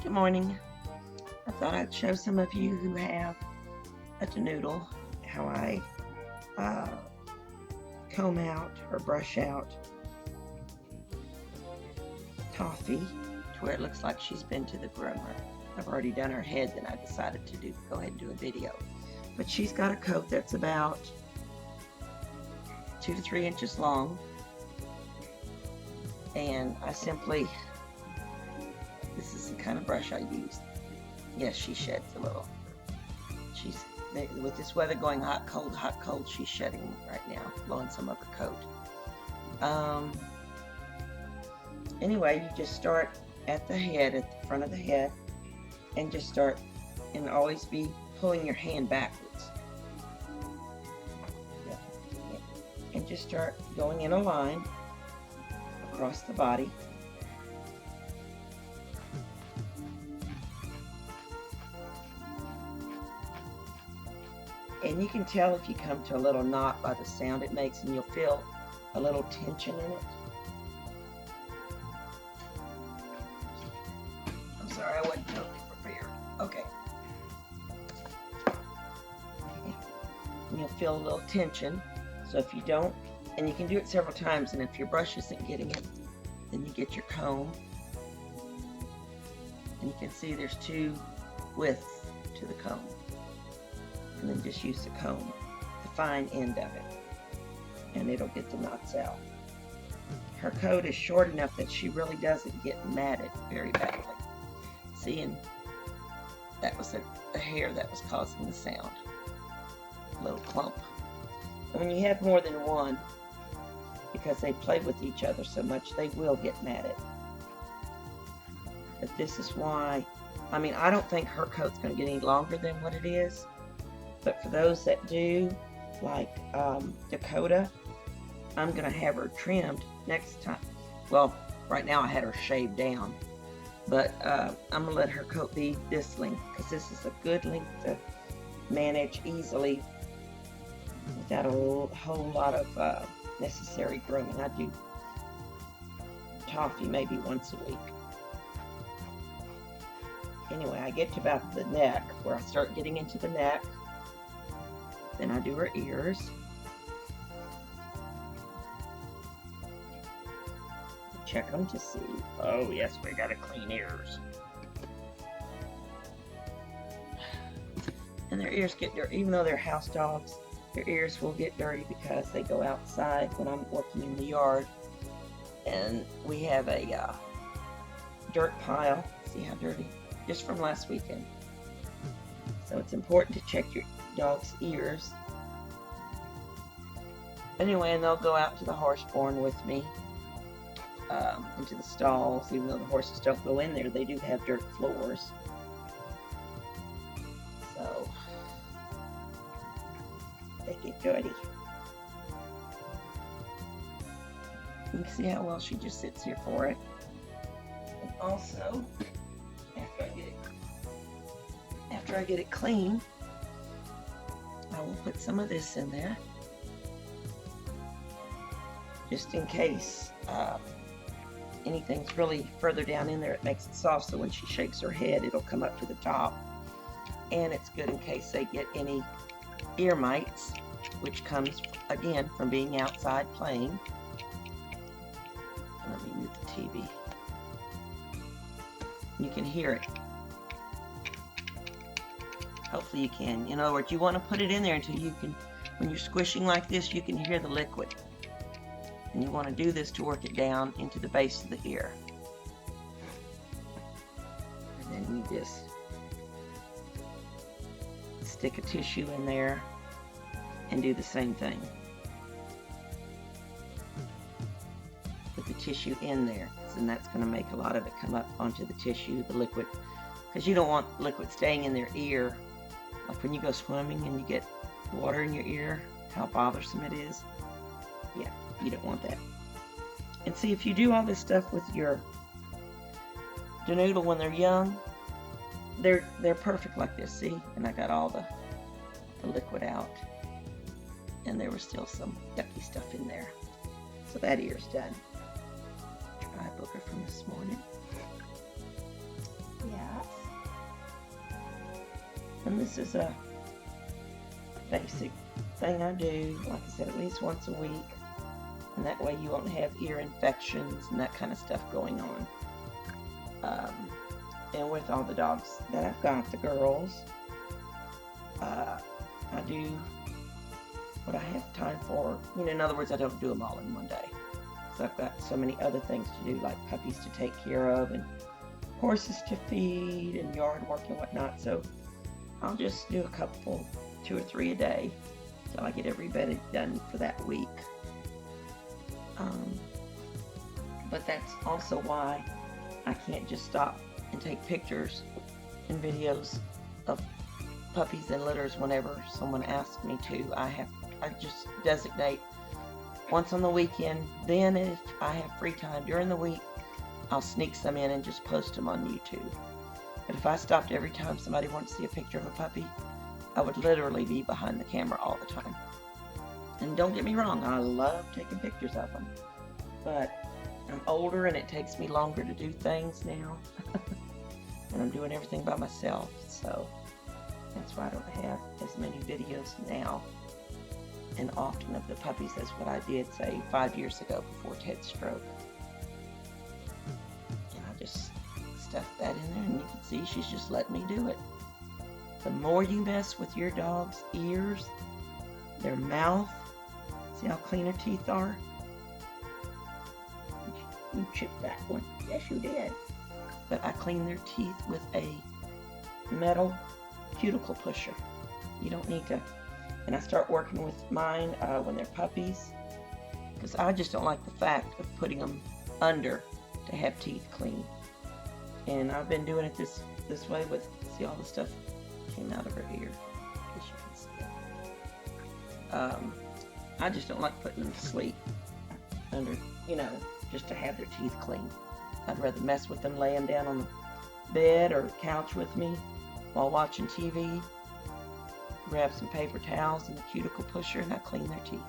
Good morning. I thought I'd show some of you who have a DaNoodle how I comb out or brush out Toffee to where it looks like she's been to the groomer. I've already done her head, then I decided to go ahead and do a video. But she's got a coat that's about 2 to 3 inches long, and I simply, this is the kind of brush I use. Yes, she sheds a little. With this weather going hot, cold, she's shedding right now, blowing some of her coat. Anyway, you just start at the head, at the front of the head, and just start, and always be pulling your hand backwards. And just start going in a line across the body. And you can tell if you come to a little knot by the sound it makes, and you'll feel a little tension in it. I'm sorry, I wasn't totally prepared. Okay. And you'll feel a little tension. So if you don't, and you can do it several times, and if your brush isn't getting it, then you get your comb. And you can see there's 2 widths to the comb. And then just use the comb, the fine end of it, and it'll get the knots out. Her coat is short enough that she really doesn't get matted very badly. See, and that was the hair that was causing the sound. A little clump. And when you have more than one, because they play with each other so much, they will get matted. But this is why, I mean, I don't think her coat's going to get any longer than what it is. But for those that do, like Dakota, I'm going to have her trimmed next time. Well, right now I had her shaved down. But I'm going to let her coat be this length, because this is a good length to manage easily without a whole lot of necessary grooming. I do Toffee maybe once a week. Anyway, I get to about the neck, where I start getting into the neck. Then I do her ears. Check them to see. Oh yes, we gotta clean ears. And their ears get dirty. Even though they're house dogs, their ears will get dirty because they go outside when I'm working in the yard. And we have a dirt pile. See how dirty? Just from last weekend. So it's important to check your dog's ears. Anyway, and they'll go out to the horse barn with me, into the stalls. Even though the horses don't go in there, they do have dirt floors. So they get dirty. You can see how well she just sits here for it. And also, after I get it clean, I will put some of this in there, just in case anything's really further down in there. It makes it soft, so when she shakes her head, it'll come up to the top. And it's good in case they get any ear mites, which comes, again, from being outside playing. Let me move the TV. You can hear it. Hopefully you can. In other words, you want to put it in there until you can, when you're squishing like this, you can hear the liquid. And you want to do this to work it down into the base of the ear. And then you just stick a tissue in there and do the same thing. Put the tissue in there, and that's going to make a lot of it come up onto the tissue, the liquid, because you don't want liquid staying in their ear. Like when you go swimming and you get water in your ear, how bothersome it is. Yeah, you don't want that. And see, if you do all this stuff with your DaNoodle when they're young, they're perfect like this, see? And I got all the liquid out. And there was still some yucky stuff in there. So that ear's done. Dry booger from this morning. Yes. And this is a basic thing I do, like I said, at least once a week. And that way you won't have ear infections and that kind of stuff going on. And with all the dogs that I've got, the girls, I do what I have time for. You know, in other words, I don't do them all in one day. So I've got so many other things to do, like puppies to take care of and horses to feed and yard work and whatnot. So I'll just do a couple, 2 or 3 a day, till I get every bit done for that week. But that's also why I can't just stop and take pictures and videos of puppies and litters whenever someone asks me to. I just designate once on the weekend. Then if I have free time during the week, I'll sneak some in and just post them on YouTube. But if I stopped every time somebody wanted to see a picture of a puppy, I would literally be behind the camera all the time. And don't get me wrong, I love taking pictures of them. But I'm older and it takes me longer to do things now. And I'm doing everything by myself, so that's why I don't have as many videos now and often of the puppies as what I did, say, 5 years ago before Ted's stroke. And I just stuffed that in there, and you can see she's just letting me do it. The more you mess with your dog's ears, their mouth, see how clean her teeth are? You chipped that one. Yes, you did. But I clean their teeth with a metal cuticle pusher. You don't need to. And I start working with mine when they're puppies, because I just don't like the fact of putting them under to have teeth clean. And I've been doing it this way with, see, all the stuff came out of her ear. I guess you can see it. I just don't like putting them to sleep under, you know, just to have their teeth clean. I'd rather mess with them, lay them down on the bed or couch with me while watching TV, grab some paper towels and the cuticle pusher, and I clean their teeth.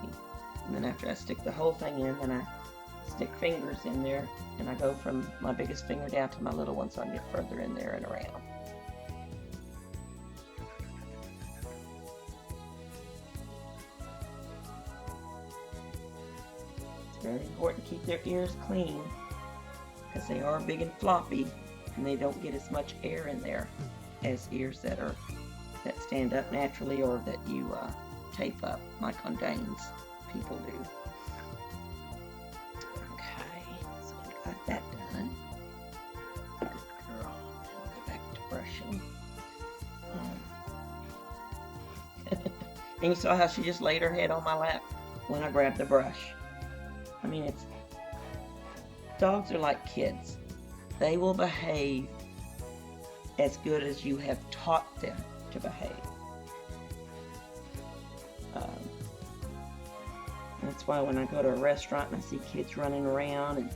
See? And then after I stick the whole thing in, then I stick fingers in there, and I go from my biggest finger down to my little one so I can get further in there and around. Very important to keep their ears clean, because they are big and floppy and they don't get as much air in there as ears that stand up naturally or that you tape up like on Dane's people do. Okay, so we got that done. Good girl. Now go back to brushing. And you saw how she just laid her head on my lap when I grabbed the brush. I mean, dogs are like kids. They will behave as good as you have taught them to behave. That's why when I go to a restaurant and I see kids running around and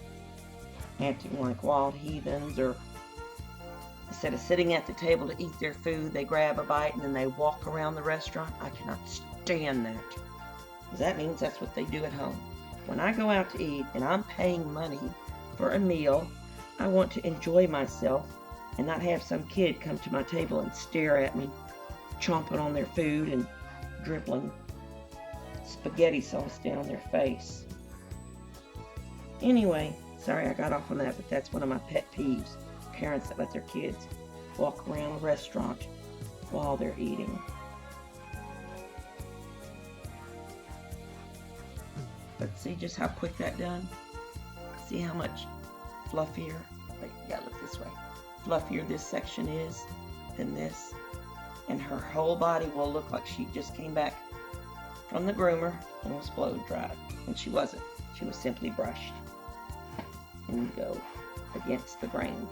acting like wild heathens, or instead of sitting at the table to eat their food, they grab a bite and then they walk around the restaurant, I cannot stand that. Because that means that's what they do at home. When I go out to eat and I'm paying money for a meal, I want to enjoy myself and not have some kid come to my table and stare at me, chomping on their food and dribbling spaghetti sauce down their face. Anyway, sorry I got off on that, but that's one of my pet peeves. Parents that let their kids walk around a restaurant while they're eating. But see just how quick that done? See how much fluffier, wait, you gotta look this way, fluffier this section is than this. And her whole body will look like she just came back from the groomer and was blow dried. And she wasn't. She was simply brushed. And you go against the grain.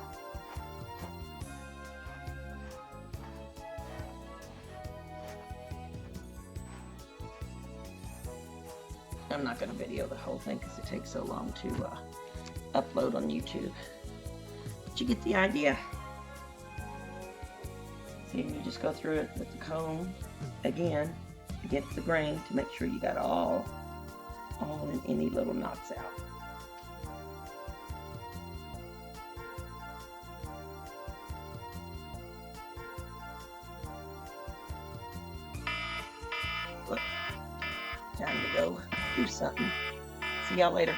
I'm not going to video the whole thing because it takes so long to upload on YouTube. But you get the idea. See, and you just go through it with the comb again against the grain to make sure you got all and any little knots out. Look, time to go do something. See y'all later.